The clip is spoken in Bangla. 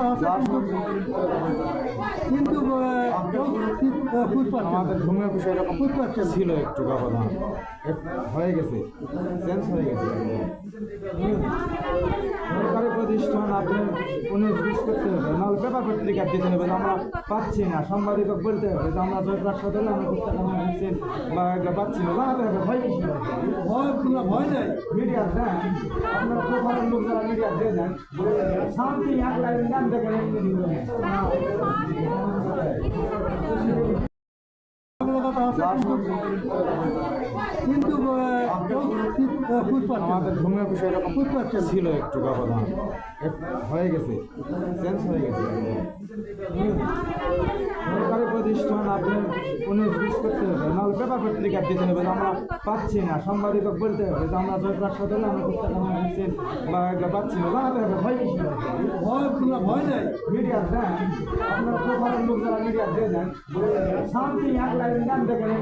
কথা আছে কিন্তু আমাদের ঘুমের বিষয় এরকম ছিল একটু ব্যবধান হয়ে গেছে, চেঞ্জ হয়ে গেছে। সরকারি প্রতিষ্ঠান আপনি 19-20 করতে হবে, নাহলে পেপার পত্রিকা দিতে হবে। আমরা পাচ্ছি না, সাংবাদিক বলতে হবে যে আমরা 10 লাখ সতেরো আমরা কোথা টাকা দিচ্ছেন বা এগুলো পাচ্ছি না, জানাতে হবে। ভয় কিছু ভয় নেই মিডিয়া দেন, আপনারা প্রধানের লোক যারা মিডিয়া দিয়ে দেন, শান্তি এক লাইন নাম দেখেন কিন্তু আমাদের ঘুমের বিষয় এরকম ছিল একটু ব্যবধান হয়ে গেছে, চেঞ্জ হয়ে গেছে। সরকারি প্রতিষ্ঠান আপনি 19-20 করতে হবে, নাহলে পেপার পত্রিকা দিতে হবে। আমরা পাচ্ছি না, সাংবাদিক বলতে হবে যে আমরা 10 লাখ সতেরো আমরা কোথা টাকা দিচ্ছেন বা এগুলো পাচ্ছি না, জানাতে হবে। ভয় কিছু ভয় নেই মিডিয়া দেন, আপনারা প্রধানের লোক যারা মিডিয়া দিয়ে দেন, শান্তি এক লাইন নাম দেখেন